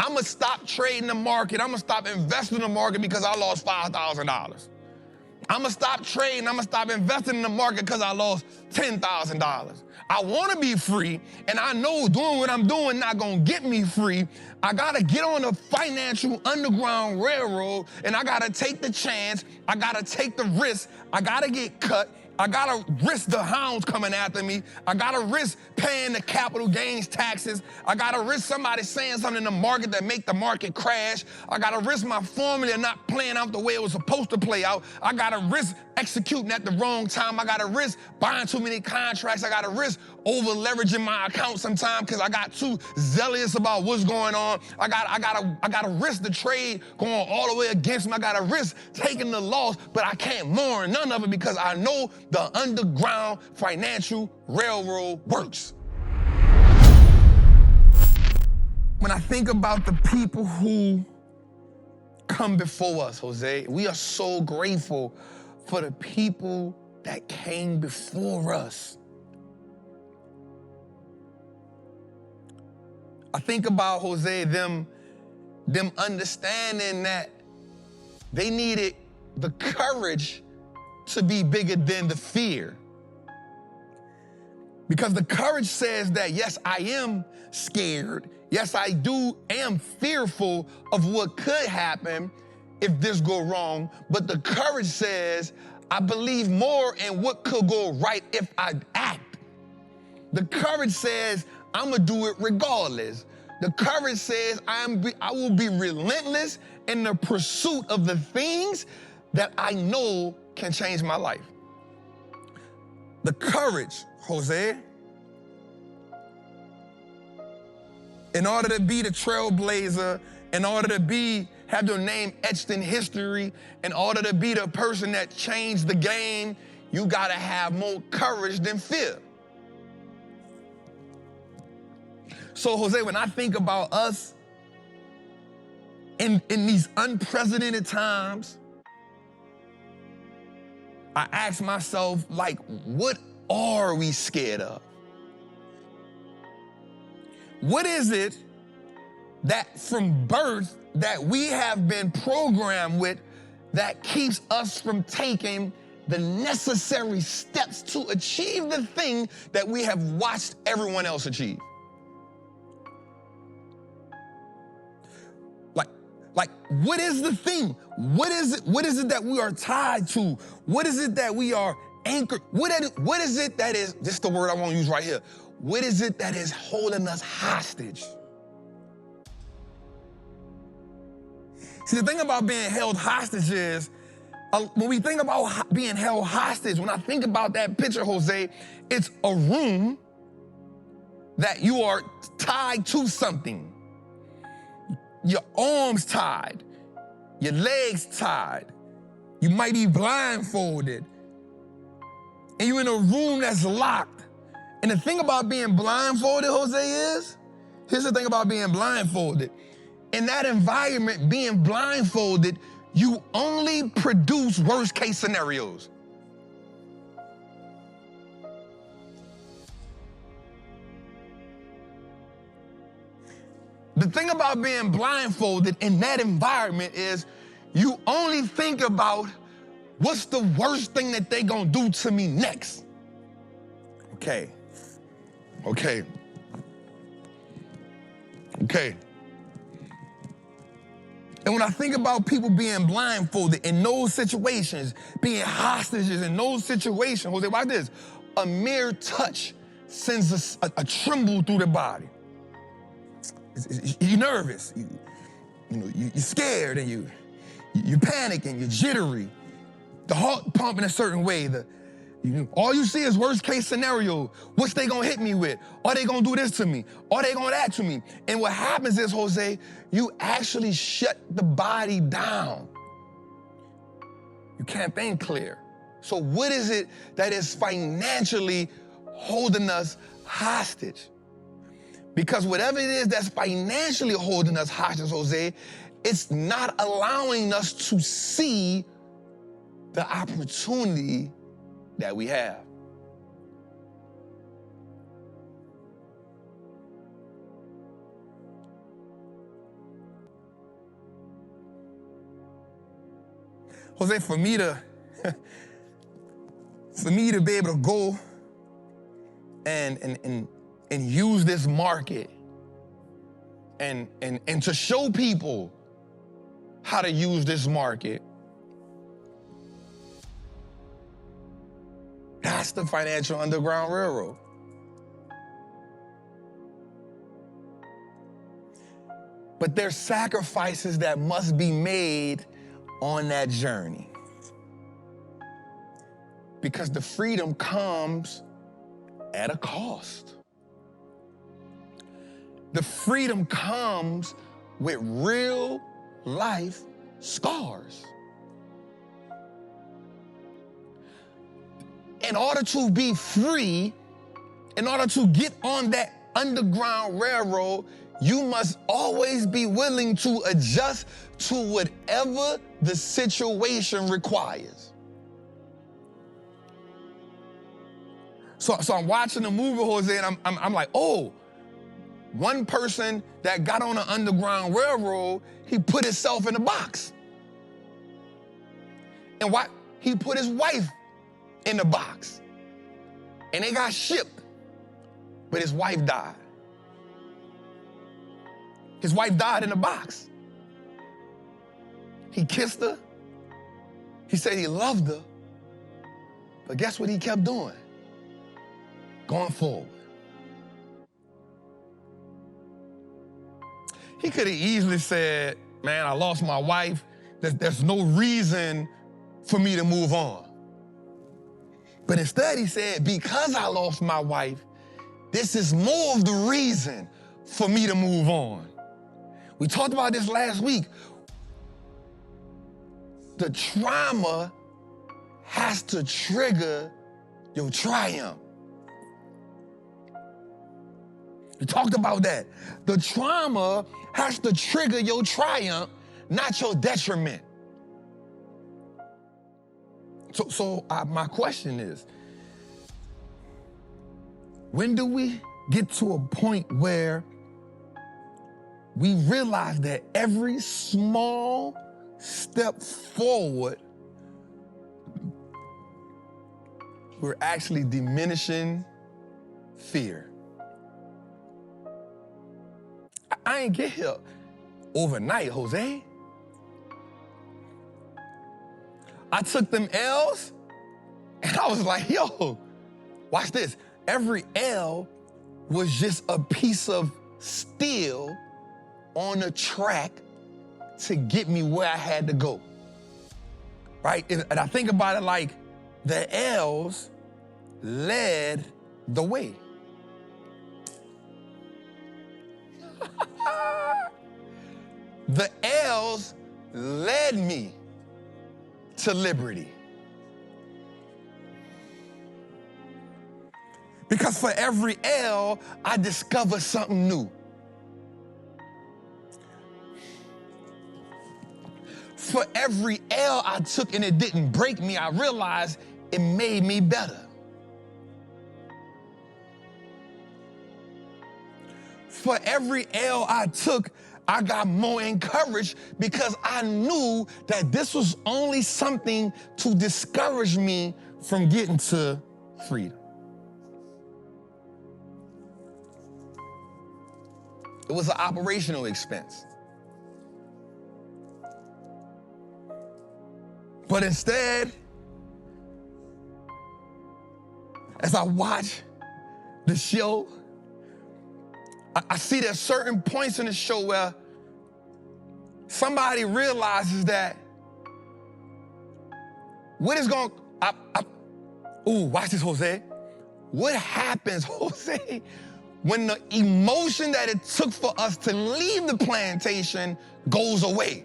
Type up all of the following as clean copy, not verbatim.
I'm going to stop trading the market. I'm going to stop investing in the market because I lost $5,000. I'm going to stop trading. I'm going to stop investing in the market because I lost $10,000. I want to be free, and I know doing what I'm doing not going to get me free. I got to get on a financial underground railroad, and I got to take the chance. I got to take the risk. I got to get cut. I got to risk the hounds coming after me. I got to risk paying the capital gains taxes. I got to risk somebody saying something in the market that make the market crash. I got to risk my formula not playing out the way it was supposed to play out. I got to risk executing at the wrong time. I got to risk buying too many contracts. I got to risk over leveraging my account sometimes because I got too zealous about what's going on. I got to risk the trade going all the way against me. I got to risk taking the loss, but I can't mourn none of it because I know the underground financial railroad works. When I think about the people who come before us, Jose, we are so grateful for the people that came before us. I think about, Jose, them understanding that they needed the courage to be bigger than the fear. Because the courage says that, yes, I am scared. Yes, I am fearful of what could happen if this go wrong. But the courage says, I believe more in what could go right if I act. The courage says, I'm gonna do it regardless. The courage says, I will be relentless in the pursuit of the things that I know can change my life. The courage, Jose, in order to be the trailblazer, in order to have your name etched in history, in order to be the person that changed the game, you gotta have more courage than fear. So, Jose, when I think about us in these unprecedented times, I ask myself, like, what are we scared of? What is it that from birth that we have been programmed with that keeps us from taking the necessary steps to achieve the thing that we have watched everyone else achieve? Like, what is the thing? What is it that we are tied to? What is it that we are anchored? What is it that is, this is the word I want to use right here. What is it that is holding us hostage? See, the thing about being held hostage is, when we think about being held hostage, when I think about that picture, Jose, it's a room that you are tied to something. Your arms tied, your legs tied, you might be blindfolded, and you're in a room that's locked. And the thing about being blindfolded, Jose, is, here's the thing about being blindfolded. In that environment, being blindfolded, you only produce worst case scenarios. The thing about being blindfolded in that environment is you only think about what's the worst thing that they gonna do to me next. Okay. And when I think about people being blindfolded in those situations, being hostages in those situations, Jose, watch this. A mere touch sends a tremble through the body. You're nervous, you're scared, and you're panicking, you're jittery. The heart pumping a certain way. All you see is worst case scenario. What's they gonna hit me with? Are they gonna do this to me? Are they gonna that to me? And what happens is, Jose, you actually shut the body down. You can't think clear. So what is it that is financially holding us hostage? Because whatever it is that's financially holding us hostage, Jose, it's not allowing us to see the opportunity that we have. Jose, for me to be able to go and use this market and to show people how to use this market, that's the financial Underground Railroad. But there's sacrifices that must be made on that journey. Because the freedom comes at a cost. The freedom comes with real life scars. In order to be free, in order to get on that Underground Railroad, you must always be willing to adjust to whatever the situation requires. So I'm watching the movie, Jose, and I'm like, oh, one person that got on the Underground Railroad, he put himself in a box. And what? He put his wife in the box. And they got shipped, but his wife died. His wife died in a box. He kissed her. He said he loved her. But guess what he kept doing? Going forward. He could have easily said, man, I lost my wife. There's no reason for me to move on. But instead he said, because I lost my wife, this is more of the reason for me to move on. We talked about this last week. The trauma has to trigger your triumph. We talked about that. The trauma has to trigger your triumph, not your detriment. So my question is, when do we get to a point where we realize that every small step forward, we're actually diminishing fear? I ain't get here overnight, Jose. I took them L's and I was like, yo, watch this. Every L was just a piece of steel on a track to get me where I had to go, right? And I think about it like the L's led the way. The L's led me to liberty. Because for every L, I discover something new. For every L I took and it didn't break me, I realized it made me better. For every L I took, I got more encouraged because I knew that this was only something to discourage me from getting to freedom. It was an operational expense. But instead, as I watch the show, I see there's certain points in the show where somebody realizes that what is going, watch this, Jose. What happens, Jose, when the emotion that it took for us to leave the plantation goes away?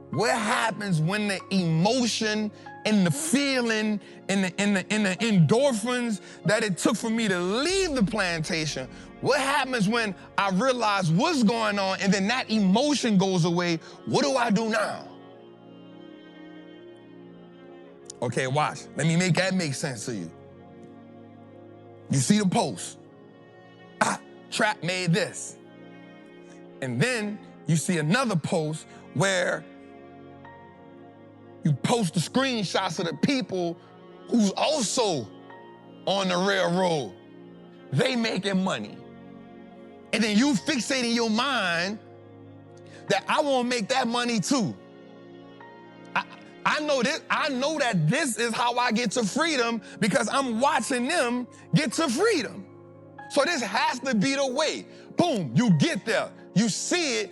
What happens when the emotion and the feeling and the endorphins that it took for me to leave the plantation, what happens when I realize what's going on and then that emotion goes away? What do I do now? Okay, watch. Let me make that make sense to you. You see the post. Trap made this. And then you see another post where you post the screenshots of the people who's also on the railroad. They making money. And then you fixate in your mind that I want to make that money too. I know this. I know that this is how I get to freedom because I'm watching them get to freedom. So this has to be the way. Boom, you get there. You see it,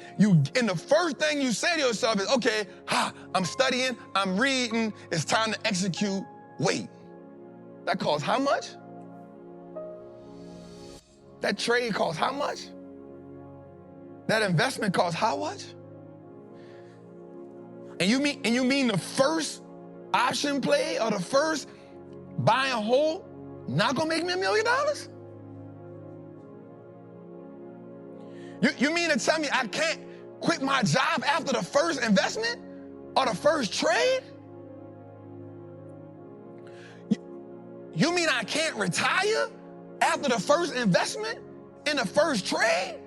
and the first thing you say to yourself is, okay, I'm studying, I'm reading, it's time to execute. Wait, that costs how much? That trade costs how much? That investment costs how much? And you mean the first option play or the first buy and hold not gonna make me $1 million? You mean to tell me I can't quit my job after the first investment or the first trade? You mean I can't retire after the first investment in the first trade?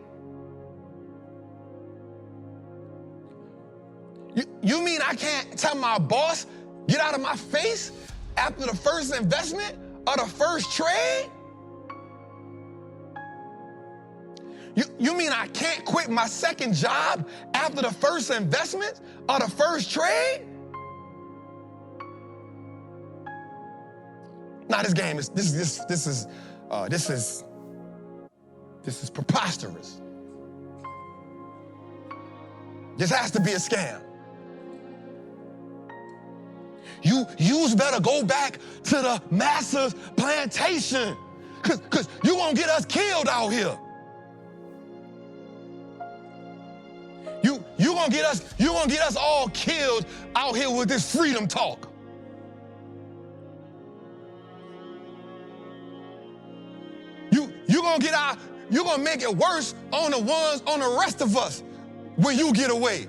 You mean I can't tell my boss, get out of my face after the first investment or the first trade? You mean I can't quit my second job after the first investment or the first trade? Nah, this game is this is preposterous. This has to be a scam. Yous better go back to the master's plantation, cause you won't get us killed out here. You gonna get us all killed out here with this freedom talk. You gonna make it worse on the rest of us when you get away.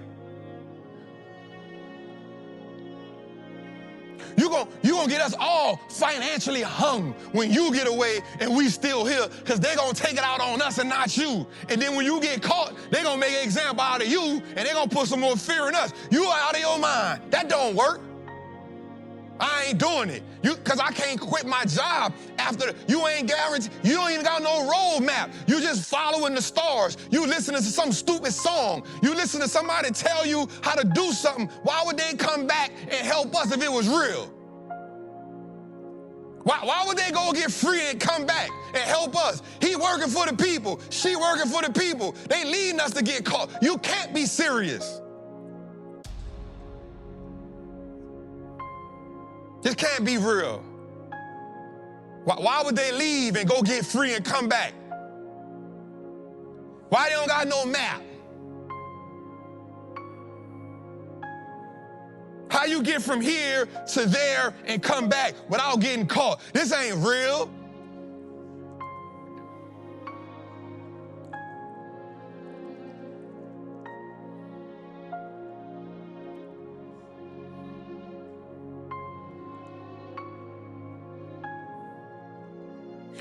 You gonna get us all financially hung when you get away and we still here, because they're gonna take it out on us and not you. And then when you get caught, they're gonna make an example out of you and they're gonna put some more fear in us. You are out of your mind. That don't work. I ain't doing it. Because I can't quit my job after you ain't guaranteed. You don't even got no roadmap. You just following the stars. You listening to some stupid song. You listen to somebody tell you how to do something. Why would they come back and help us if it was real? Why would they go get free and come back and help us? He working for the people. She working for the people. They leading us to get caught. You can't be serious. This can't be real. Why would they leave and go get free and come back? Why they don't got no map? How you get from here to there and come back without getting caught? This ain't real.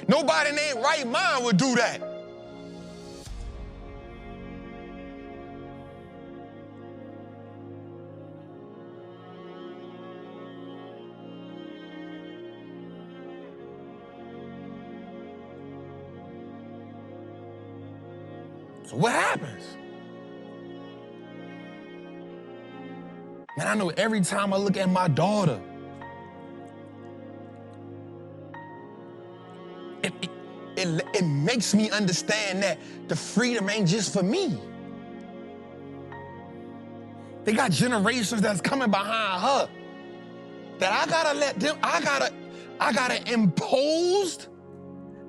Nobody in their right mind would do that. So what happens? Man, I know every time I look at my daughter, it makes me understand that the freedom ain't just for me. They got generations that's coming behind her that I gotta let them, I gotta impose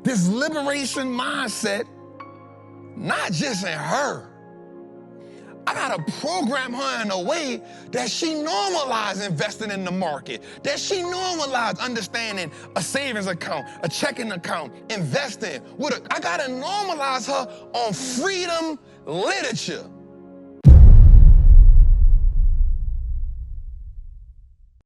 this liberation mindset, not just in her. I gotta program her in a way that she normalized investing in the market, that she normalized understanding a savings account, a checking account, investing. I gotta normalize her on freedom literature.